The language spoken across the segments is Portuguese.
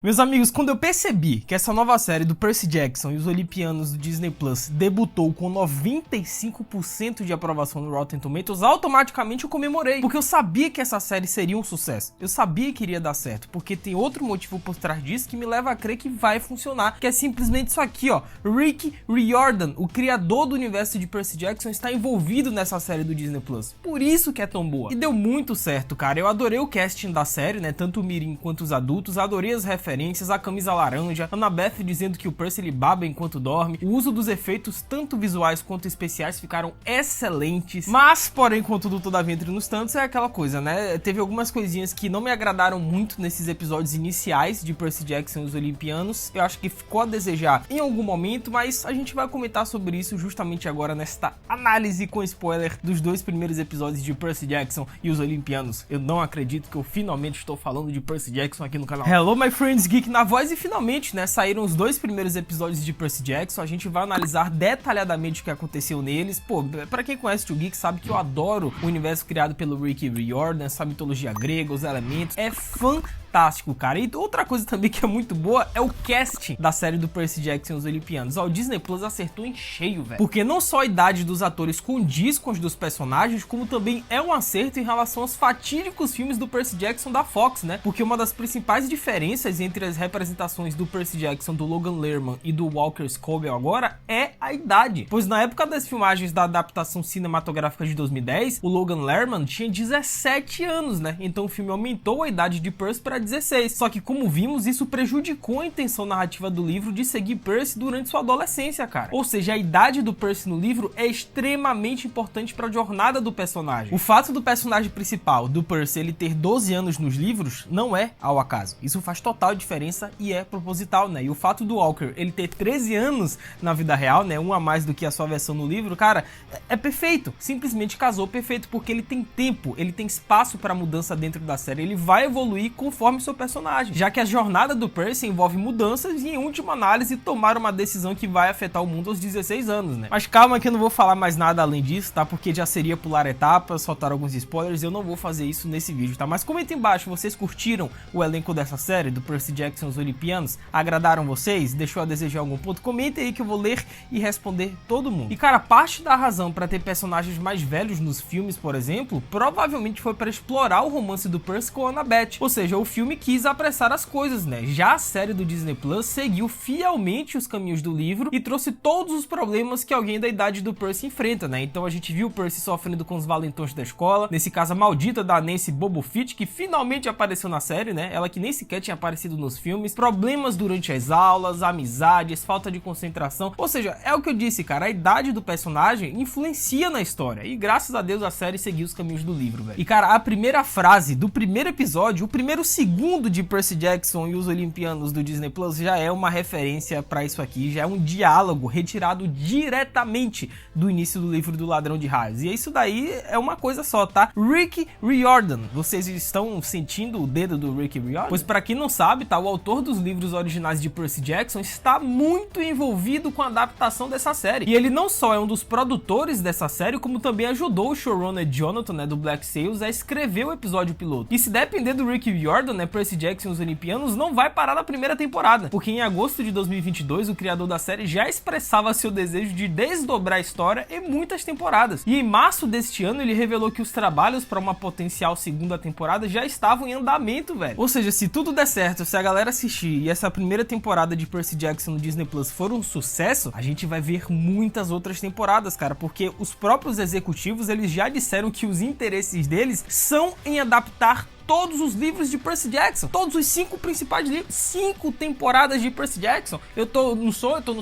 Meus amigos, quando eu percebi que essa nova série do Percy Jackson e os Olimpianos do Disney Plus debutou com 95% de aprovação no Rotten Tomatoes, automaticamente eu comemorei, porque eu sabia que essa série seria um sucesso. Eu sabia que iria dar certo, porque tem outro motivo por trás disso que me leva a crer que vai funcionar, que é simplesmente isso aqui, ó. Rick Riordan, o criador do universo de Percy Jackson, está envolvido nessa série do Disney Plus. Por isso que é tão boa. E deu muito certo, cara. Eu adorei o casting da série, né? Tanto o mirim quanto os adultos. Adorei as referências, a camisa laranja, Annabeth dizendo que o Percy ele baba enquanto dorme. O uso dos efeitos, tanto visuais quanto especiais, ficaram excelentes. Mas, porém, contudo, todavia, entre nos tantos, é aquela coisa, né? Teve algumas coisinhas que não me agradaram muito nesses episódios iniciais de Percy Jackson e os Olimpianos. Eu acho que ficou a desejar em algum momento, mas a gente vai comentar sobre isso justamente agora nesta análise com spoiler dos dois primeiros episódios de Percy Jackson e os Olimpianos. Eu não acredito que eu finalmente estou falando de Percy Jackson aqui no canal. Hello, my friends, Geek na voz, e finalmente, né, saíram os dois primeiros episódios de Percy Jackson. A gente vai analisar detalhadamente o que aconteceu neles. Pô, pra quem conhece o Geek sabe que eu adoro o universo criado pelo Rick Riordan, essa mitologia grega, os elementos. É fantástico, cara. E outra coisa também que é muito boa é o casting da série do Percy Jackson e os Olimpianos. Ó, o Disney Plus acertou em cheio, velho. Porque não só a idade dos atores condiz com os dos personagens, como também é um acerto em relação aos fatídicos filmes do Percy Jackson da Fox, né? Porque uma das principais diferenças entre as representações do Percy Jackson, do Logan Lerman e do Walker Scobell agora é a idade. Pois na época das filmagens da adaptação cinematográfica de 2010, o Logan Lerman tinha 17 anos, né? Então o filme aumentou a idade de Percy para 16. Só que, como vimos, isso prejudicou a intenção narrativa do livro de seguir Percy durante sua adolescência, cara. Ou seja, a idade do Percy no livro é extremamente importante para a jornada do personagem. O fato do personagem principal, do Percy, ele ter 12 anos nos livros, não é ao acaso. Isso faz total diferença e é proposital, né? E o fato do Walker, ele ter 13 anos na vida real, né? Um a mais do que a sua versão no livro, cara, é perfeito. Simplesmente casou perfeito, porque ele tem tempo, ele tem espaço para mudança dentro da série. Ele vai evoluir conforme seu personagem, já que a jornada do Percy envolve mudanças e, em última análise, tomar uma decisão que vai afetar o mundo aos 16 anos, né? Mas calma que eu não vou falar mais nada além disso, tá? Porque já seria pular etapas, soltar alguns spoilers, eu não vou fazer isso nesse vídeo, tá? Mas comenta embaixo, vocês curtiram o elenco dessa série, do Percy Jackson e os Olimpianos? Agradaram vocês? Deixou a desejar algum ponto? Comenta aí que eu vou ler e responder todo mundo. E cara, parte da razão pra ter personagens mais velhos nos filmes, por exemplo, provavelmente foi pra explorar o romance do Percy com a Annabeth. Ou seja, o filme quis apressar as coisas, né? Já a série do Disney Plus seguiu fielmente os caminhos do livro e trouxe todos os problemas que alguém da idade do Percy enfrenta, né? Então a gente viu o Percy sofrendo com os valentões da escola, nesse caso a maldita da Nancy Bobofit, que finalmente apareceu na série, né? Ela que nem sequer tinha aparecido nos filmes, problemas durante as aulas, amizades, falta de concentração. Ou seja, é o que eu disse, cara, a idade do personagem influencia na história e graças a Deus a série seguiu os caminhos do livro, velho. E cara, a primeira frase do primeiro episódio, o primeiro segundo de Percy Jackson e os Olimpianos do Disney Plus já é uma referência pra isso aqui, já é um diálogo retirado diretamente do início do livro do Ladrão de Raios. E isso daí é uma coisa só, tá? Rick Riordan. Vocês estão sentindo o dedo do Rick Riordan? Pois pra quem não sabe, tá? O autor dos livros originais de Percy Jackson está muito envolvido com a adaptação dessa série. E ele não só é um dos produtores dessa série, como também ajudou o showrunner Jonathan, né, do Black Sails, a escrever o episódio piloto. E se depender do Rick Riordan, né, Percy Jackson e os Olimpianos não vai parar na primeira temporada, porque em agosto de 2022 o criador da série já expressava seu desejo de desdobrar a história em muitas temporadas. E em março deste ano ele revelou que os trabalhos para uma potencial segunda temporada já estavam em andamento, velho. Ou seja, se tudo der certo, se a galera assistir e essa primeira temporada de Percy Jackson no Disney Plus for um sucesso, a gente vai ver muitas outras temporadas, cara, porque os próprios executivos, eles já disseram que os interesses deles são em adaptar todos os livros de Percy Jackson, todos os 5 principais livros, 5 temporadas de Percy Jackson. Eu tô no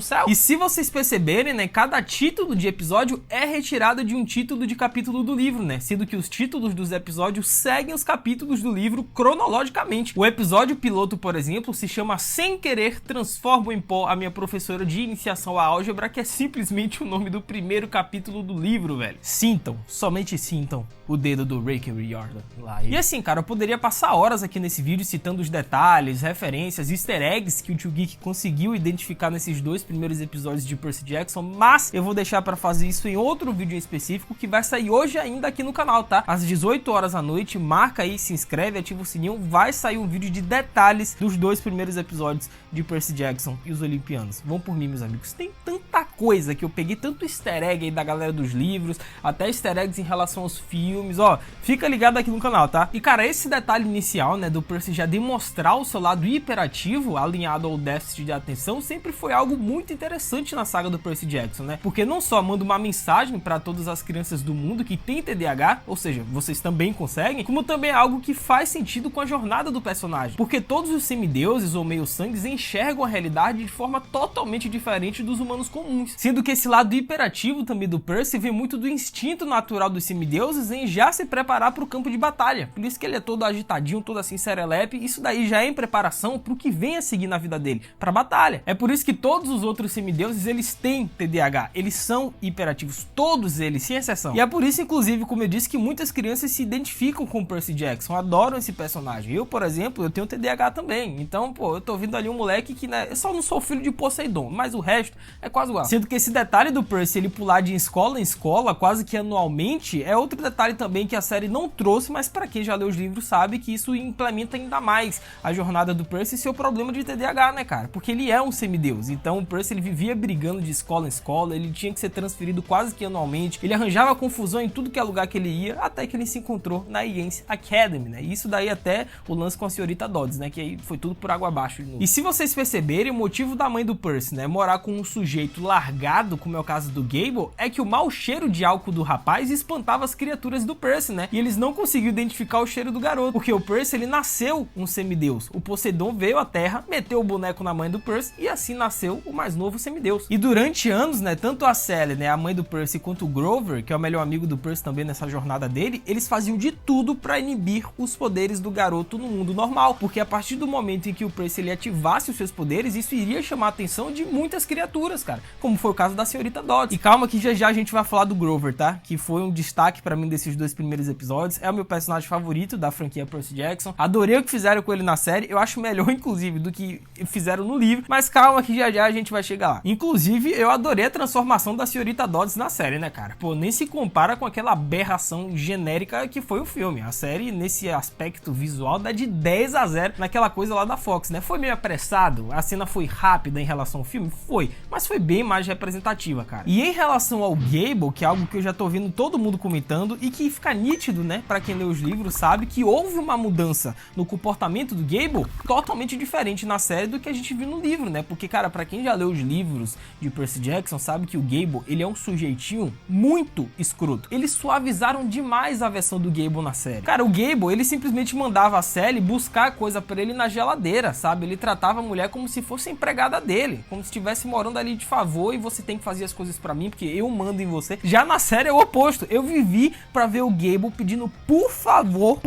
céu. E se vocês perceberem, né, cada título de episódio é retirado de um título de capítulo do livro, né, sendo que os títulos dos episódios seguem os capítulos do livro cronologicamente. O episódio piloto, por exemplo, se chama Sem Querer Transformo em Pó a Minha Professora de Iniciação à Álgebra, que é simplesmente o nome do primeiro capítulo do livro, velho. Sintam, somente sintam o dedo do Rick Riordan lá. E assim, cara, eu poderia passar horas aqui nesse vídeo citando os detalhes, referências, easter eggs que o Tio Geek conseguiu identificar nesses 2 primeiros episódios de Percy Jackson, mas eu vou deixar para fazer isso em outro vídeo em específico que vai sair hoje ainda aqui no canal, tá? Às 18 horas da noite, marca aí, se inscreve, ativa o sininho, vai sair um vídeo de detalhes dos 2 primeiros episódios de Percy Jackson e os Olimpianos. Vão por mim, meus amigos, tem tanta coisa que eu peguei, tanto easter egg aí da galera dos livros, até easter eggs em relação aos filmes, ó, fica ligado aqui no canal, tá? E cara, esse detalhe inicial, né, do Percy já demonstrar o seu lado hiperativo, alinhado ao déficit de atenção, sempre foi algo muito interessante na saga do Percy Jackson, né? Porque não só manda uma mensagem para todas as crianças do mundo que tem TDAH, ou seja, vocês também conseguem, como também é algo que faz sentido com a jornada do personagem, porque todos os semideuses ou meio-sangues enxergam a realidade de forma totalmente diferente dos humanos comuns, sendo que esse lado hiperativo também do Percy vem muito do instinto natural dos semideuses em já se preparar para o campo de batalha, por isso que ele é todo agitadinho, todo assim serelepe, isso daí já é em preparação para o que vem a seguir na vida dele, para batalha. É por isso que todos os outros semideuses, eles têm TDAH, eles são hiperativos, todos eles, sem exceção. E é por isso, inclusive, como eu disse, que muitas crianças se identificam com o Percy Jackson, adoram esse personagem. Eu, por exemplo, eu tenho TDAH também, então, pô, eu tô vendo ali um moleque que, né, eu só não sou filho de Poseidon, mas o resto é quase igual. Sendo que esse detalhe do Percy, ele pular de escola em escola, quase que anualmente, é outro detalhe também que a série não trouxe, mas para quem já leu os livros sabe que isso implementa ainda mais a jornada do Percy e seu problema de TDAH, né, cara? Porque ele é um semideus, então o Percy, ele vivia brigando de escola em escola, ele tinha que ser transferido quase que anualmente, ele arranjava confusão em tudo que é lugar que ele ia, até que ele se encontrou na Iense Academy, né? E isso daí até o lance com a senhorita Dodds, né? Que aí foi tudo por água abaixo. E se vocês perceberem, o motivo da mãe do Percy, né, morar com um sujeito largado, como é o caso do Gable, é que o mau cheiro de álcool do rapaz espantava as criaturas do Percy, né? E eles não conseguiam identificar o cheiro do garoto, porque o Percy, ele nasceu um semideus. O Poseidon veio à Terra, meteu o boneco na mãe do Percy e assim nasceu o mais novo semideus. E durante anos, né, tanto a Sally, né, a mãe do Percy, quanto o Grover, que é o melhor amigo do Percy também nessa jornada dele, eles faziam de tudo para inibir os poderes do garoto no mundo normal, porque a partir do momento em que o Percy, ele ativasse os seus poderes, isso iria chamar a atenção de muitas criaturas, cara, como foi o caso da senhorita Dodds. E calma que já a gente vai falar do Grover, tá? Que foi um destaque para mim desses 2 primeiros episódios, é o meu personagem favorito da franquia Percy Jackson, adorei o que fizeram com ele na série, eu acho melhor inclusive do que fizeram no livro, mas calma que já a gente vai chegar lá. Inclusive, eu adorei a transformação da senhorita Dodds na série, né, cara? Pô, nem se compara com aquela aberração genérica que foi o filme. A série, nesse aspecto visual, dá de 10 a 0 naquela coisa lá da Fox, né? Foi meio apressado, a cena foi rápida em relação ao filme? Foi, mas foi bem mais representativa, cara. E em relação ao Gable, que é algo que eu já tô vendo todo mundo comentando e que fica nítido, né, pra quem lê os livros, sabe que houve uma mudança no comportamento do Gable totalmente diferente na série do que a gente viu no livro, né? Porque, cara, pra quem já leu os livros de Percy Jackson, sabe que o Gable, ele é um sujeitinho muito escroto. Eles suavizaram demais a versão do Gable na série. Cara, o Gable, ele simplesmente mandava a Sally buscar coisa pra ele na geladeira, sabe? Ele tratava a mulher como se fosse empregada dele, como se estivesse morando ali de favor e você tem que fazer as coisas pra mim porque eu mando em você. Já na série é o oposto. Eu vivi pra ver o Gable pedindo por favor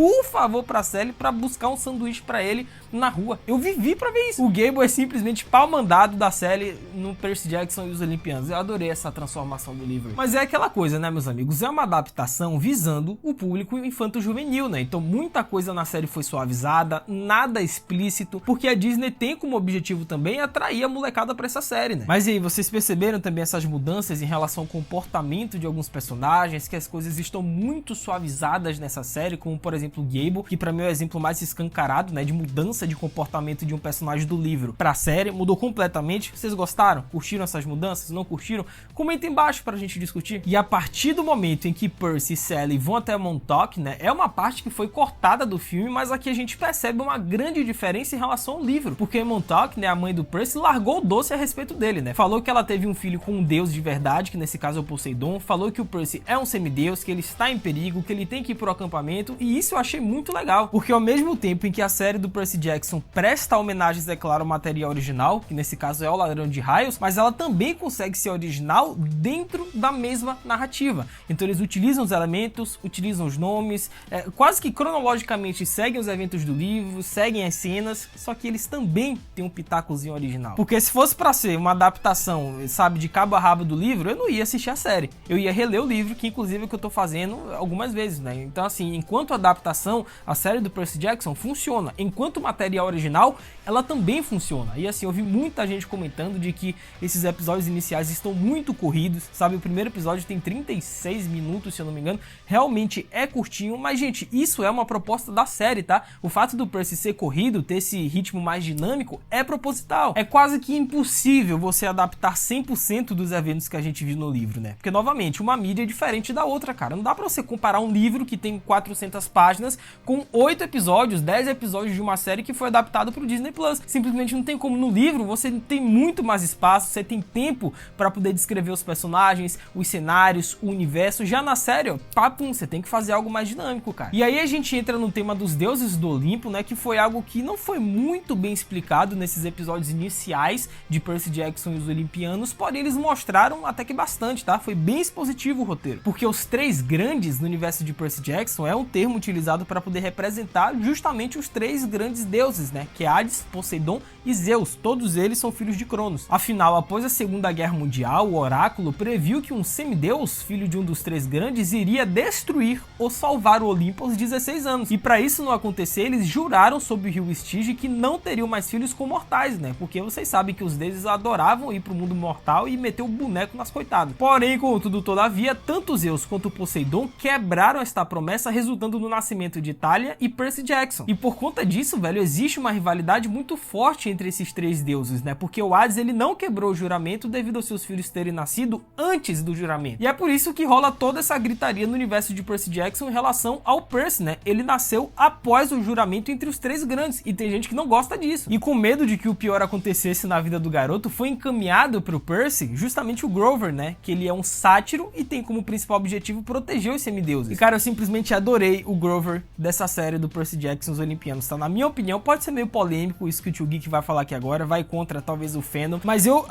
pra Sally pra buscar um sanduíche pra ele na rua. Eu vivi pra ver isso. O Gable é simplesmente pau mandado da Sally no Percy Jackson e os Olimpianos. Eu adorei essa transformação do livro. Mas é aquela coisa, né, meus amigos? É uma adaptação visando o público infanto-juvenil, né? Então muita coisa na série foi suavizada, nada explícito, porque a Disney tem como objetivo também atrair a molecada pra essa série, né? Mas e aí, vocês perceberam também essas mudanças em relação ao comportamento de alguns personagens, que as coisas estão muito suavizadas nessa série, como por exemplo o Gable, que pra mim é o exemplo mais escancarado, né, de mudança de comportamento de um personagem do livro pra série, mudou completamente. Vocês gostaram? Curtiram essas mudanças? Não curtiram? Comenta embaixo pra gente discutir. E a partir do momento em que Percy e Sally vão até Montauk, né, é uma parte que foi cortada do filme, mas aqui a gente percebe uma grande diferença em relação ao livro, porque Montauk, né, a mãe do Percy, largou o doce a respeito dele, né, falou que ela teve um filho com um deus de verdade, que nesse caso é o Poseidon, falou que o Percy é um semideus, que ele está em perigo, que ele tem que ir pro acampamento, e isso eu achei muito legal, porque ao mesmo tempo em que a série do Percy Jackson presta homenagens, é claro, ao material original, que nesse caso é o Ladrão de Raios, mas ela também consegue ser original dentro da mesma narrativa. Então eles utilizam os elementos, utilizam os nomes, quase que cronologicamente seguem os eventos do livro, seguem as cenas, só que eles também têm um pitacozinho original. Porque se fosse para ser uma adaptação sabe, de cabo a rabo do livro, eu não ia assistir a série. Eu ia reler o livro, que inclusive é o que eu tô fazendo algumas vezes, né? Então, assim, enquanto adaptação, a série do Percy Jackson funciona. Enquanto material original, ela também funciona. E assim, eu vi muita gente comentando de que esses episódios iniciais estão muito corridos, sabe? O primeiro episódio tem 36 minutos, se eu não me engano. Realmente é curtinho, mas, gente, isso é uma proposta da série, tá? O fato do Percy ser corrido, ter esse ritmo mais dinâmico, é proposital. É quase que impossível você adaptar 100% dos eventos que a gente viu no livro, né? Porque, novamente, uma mídia é diferente da outra, cara. Não dá pra você comparar um livro que tem 400 páginas com 8 episódios, 10 episódios de uma série que foi adaptado pro Disney Plus. Simplesmente não tem como. No livro, você tem muito mais espaço, você tem tempo pra poder descrever os personagens, os cenários, o universo. Já na série, ó, papum, você tem que fazer algo mais dinâmico, cara. E aí a gente entra no tema dos deuses do Olimpo, né? Que foi algo que não foi muito bem explicado nesses episódios iniciais de Percy Jackson e os Olimpianos, porém eles mostraram até que bastante, tá? Foi bem expositivo o roteiro. Porque os três grandes no universo de Percy Jackson é um termo utilizado para poder representar justamente os três grandes deuses, né? Que é Hades, Poseidon e Zeus. Todos eles são filhos de Cronos. Afinal, após a Segunda Guerra Mundial, o oráculo previu que um semideus, filho de um dos três grandes, iria destruir ou salvar o Olimpo aos 16 anos. E para isso não acontecer, eles juraram sob o rio Estige que não teriam mais filhos com mortais, né? Porque vocês sabem que os deuses adoravam ir pro mundo mortal e meter o boneco nas coitadas. Porém, contudo, todavia, tanto Zeus quanto Poseidon quebraram esta promessa, resultando no nascimento de Thalia e Percy Jackson. E por conta disso, velho, existe uma rivalidade muito forte entre esses três deuses, né? Porque o Hades, ele não quebrou o juramento devido aos seus filhos terem nascido antes do juramento. E é por isso que rola toda essa gritaria no universo de Percy Jackson em relação ao Percy, né? Ele nasceu após o juramento entre os três grandes, e tem gente que não gosta disso. E com medo de que o pior acontecesse na vida do garoto, foi encaminhado pro Percy justamente o Grover, né? Que ele é um sátiro e tem como principal objetivo proteger os semideuses. E cara, eu simplesmente adorei o Grover dessa série do Percy Jackson, os Olimpianos, tá? Na minha opinião, pode ser meio polêmico isso que o Tio Geek vai falar aqui agora, vai contra talvez o fandom, mas eu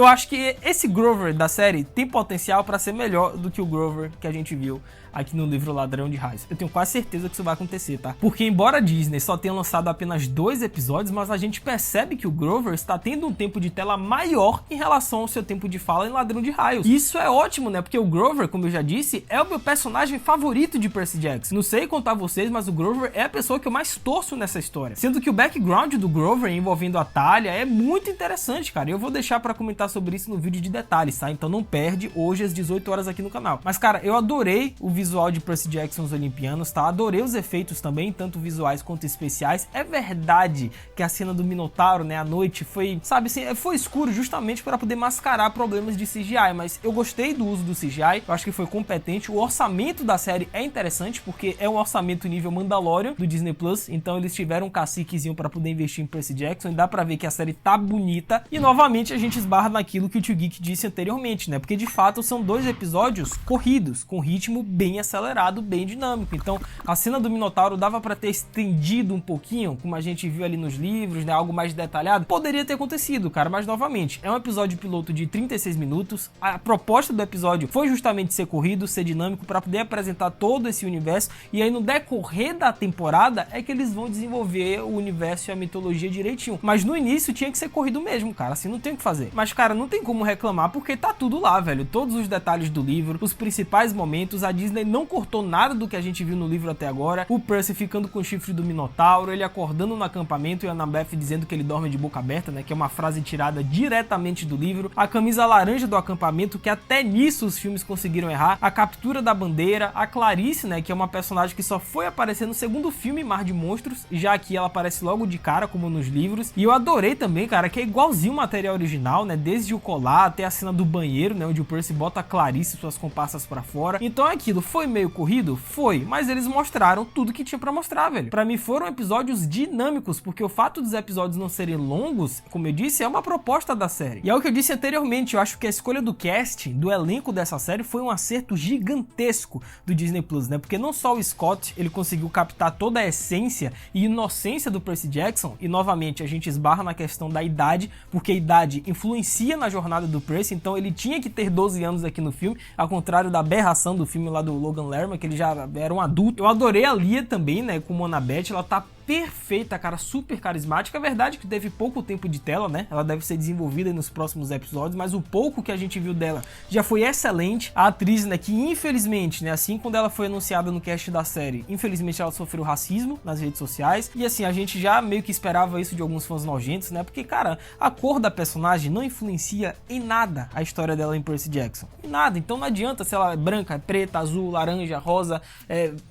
acho que esse Grover da série tem potencial pra ser melhor do que o Grover que a gente viu aqui no livro Ladrão de Raios. Eu tenho quase certeza que isso vai acontecer, tá? Porque embora a Disney só tenha lançado apenas 2 episódios, mas a gente percebe que o Grover está tendo um tempo de tela maior em relação ao seu tempo de fala em Ladrão de Raios. E isso é ótimo, né? Porque o Grover, como eu já disse, é o meu personagem favorito de Percy Jackson. Não sei contar vocês, mas o Grover é a pessoa que eu mais torço nessa história. Sendo que o background do Grover envolvendo a Thalia é muito interessante, cara. Eu vou deixar pra comentar sobre isso no vídeo de detalhes, tá? Então não perde hoje às 18 horas aqui no canal. Mas, cara, eu adorei o visual de Percy Jackson os Olimpianos, tá? Adorei os efeitos também, tanto visuais quanto especiais. É verdade que a cena do Minotauro, né, à noite foi, sabe assim, foi escuro justamente para poder mascarar problemas de CGI, mas eu gostei do uso do CGI, eu acho que foi competente. O orçamento da série é interessante, porque é um orçamento nível Mandalorian do Disney Plus, então eles tiveram um caciquezinho para poder investir em Percy Jackson, e dá pra ver que a série tá bonita. E novamente a gente esbarra naquilo que o Tio Geek disse anteriormente, né, porque de fato são 2 episódios corridos, com ritmo bem acelerado, bem dinâmico. Então a cena do Minotauro dava pra ter estendido um pouquinho, como a gente viu ali nos livros, né, algo mais detalhado. Poderia ter acontecido, cara, mas novamente, é um episódio piloto de 36 minutos. A proposta do episódio foi justamente ser corrido, ser dinâmico, pra poder apresentar todo esse universo, e aí no decorrer da temporada é que eles vão desenvolver o universo e a mitologia direitinho. Mas no início tinha que ser corrido mesmo, cara, assim não tem o que fazer. Mas, cara, não tem como reclamar, porque tá tudo lá, velho. Todos os detalhes do livro, os principais momentos, a Disney não cortou nada do que a gente viu no livro até agora. O Percy ficando com o chifre do Minotauro, ele acordando no acampamento e a Annabeth dizendo que ele dorme de boca aberta, né, que é uma frase tirada diretamente do livro. A camisa laranja do acampamento, que até nisso os filmes conseguiram errar. A captura da bandeira, a Clarice, né, que é uma personagem que só foi aparecer no segundo filme, Mar de Monstros, já que ela aparece logo de cara, como nos livros. E eu adorei também, cara, que é igualzinho o material original, né, desde o colar até a cena do banheiro, né, onde o Percy bota a Clarice e suas comparsas pra fora. Então é aquilo, foi meio corrido? Foi, mas eles mostraram tudo que tinha pra mostrar, velho. Pra mim foram episódios dinâmicos, porque o fato dos episódios não serem longos, como eu disse, é uma proposta da série. E é o que eu disse anteriormente, eu acho que a escolha do cast, do elenco dessa série, foi um acerto gigantesco do Disney Plus, né? Porque não só o Scott, ele conseguiu captar toda a essência e inocência do Percy Jackson, e novamente a gente esbarra na questão da idade, porque a idade influencia na jornada do Percy, então ele tinha que ter 12 anos aqui no filme, ao contrário da aberração do filme lá do Logan Lerman, que ele já era um adulto. Eu adorei a Lia também, né, como Annabeth, ela tá perfeita, cara, super carismática. É verdade que teve pouco tempo de tela, né? Ela deve ser desenvolvida nos próximos episódios, mas o pouco que a gente viu dela já foi excelente. A atriz, né, que infelizmente, né, assim quando ela foi anunciada no cast da série, infelizmente ela sofreu racismo nas redes sociais. E assim, a gente já meio que esperava isso de alguns fãs nojentos, né? Porque, cara, a cor da personagem não influencia em nada a história dela em Percy Jackson. Em nada. Então não adianta se ela é branca, preta, azul, laranja, rosa,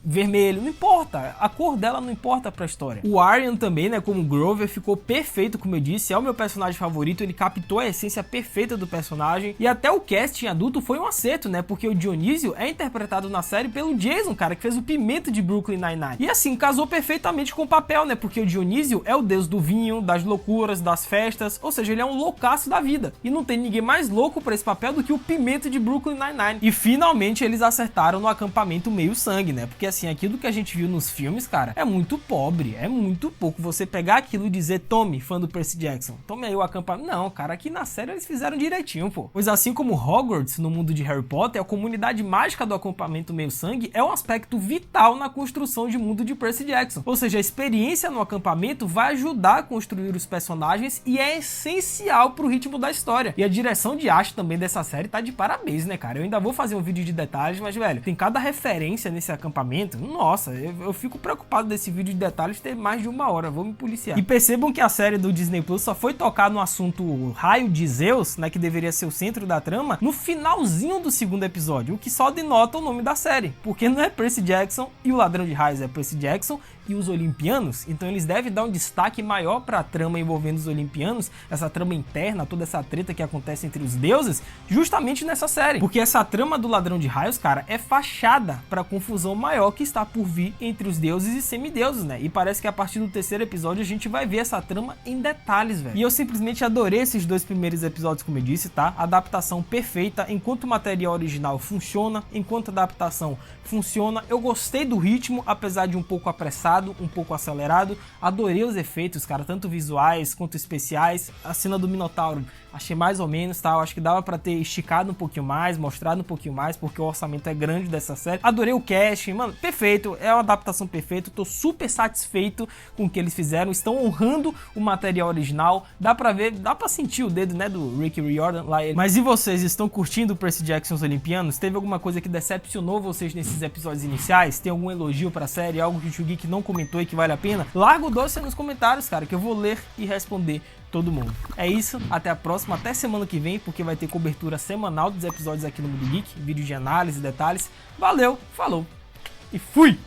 vermelho, não importa. A cor dela não importa pra história. O Aryan também, né, como Grover, ficou perfeito, como eu disse, é o meu personagem favorito, ele captou a essência perfeita do personagem, e até o casting adulto foi um acerto, né, porque o Dionísio é interpretado na série pelo Jason, cara, que fez o Pimento de Brooklyn Nine-Nine. E assim, casou perfeitamente com o papel, né, porque o Dionísio é o deus do vinho, das loucuras, das festas, ou seja, ele é um loucaço da vida, e não tem ninguém mais louco pra esse papel do que o Pimento de Brooklyn Nine-Nine. E finalmente eles acertaram no acampamento meio sangue, né, porque assim, aquilo que a gente viu nos filmes, cara, é muito pobre, é muito pouco você pegar aquilo e dizer, tome, fã do Percy Jackson, tome aí o acampamento. Não, cara, aqui na série eles fizeram direitinho, pô. Pois assim como Hogwarts, no mundo de Harry Potter, a comunidade mágica do acampamento meio sangue é um aspecto vital na construção de mundo de Percy Jackson. Ou seja, a experiência no acampamento vai ajudar a construir os personagens e é essencial pro ritmo da história. E a direção de arte também dessa série tá de parabéns, né, cara? Eu ainda vou fazer um vídeo de detalhes, mas, velho, tem cada referência nesse acampamento. Nossa, eu fico preocupado desse vídeo de detalhes ter mais de 1 hora, vou me policiar. E percebam que a série do Disney Plus só foi tocar no assunto Raio de Zeus, né, que deveria ser o centro da trama, no finalzinho do 2º episódio, o que só denota o nome da série, porque não é Percy Jackson e o Ladrão de Raios, é Percy Jackson e os Olimpianos, então eles devem dar um destaque maior para a trama envolvendo os Olimpianos, essa trama interna, toda essa treta que acontece entre os deuses, justamente nessa série, porque essa trama do Ladrão de Raios, cara, é fachada para a confusão maior que está por vir entre os deuses e semideuses, né, e parece que a partir do 3º episódio a gente vai ver essa trama em detalhes, velho. E eu simplesmente adorei esses 2 primeiros episódios, como eu disse, tá? Adaptação perfeita, enquanto o material original funciona, enquanto a adaptação funciona. Eu gostei do ritmo, apesar de um pouco apressado, um pouco acelerado. Adorei os efeitos, cara, tanto visuais quanto especiais. A cena do Minotauro achei mais ou menos, tá? Eu acho que dava pra ter esticado um pouquinho mais, mostrado um pouquinho mais, porque o orçamento é grande dessa série. Adorei o casting, mano, perfeito, é uma adaptação perfeita, tô super satisfeito com o que eles fizeram, estão honrando o material original, dá pra ver, dá pra sentir o dedo, né, do Rick Riordan lá. Mas e vocês, estão curtindo o Percy Jackson os Olimpianos? Teve alguma coisa que decepcionou vocês nesses episódios iniciais? Tem algum elogio pra série, algo que o Tio Geek não comentou e que vale a pena? Larga o doce nos comentários, cara, que eu vou ler e responder todo mundo. É isso, até a próxima, até semana que vem, porque vai ter cobertura semanal dos episódios aqui no Mundo Geek, vídeo de análise, detalhes. Valeu, falou e fui!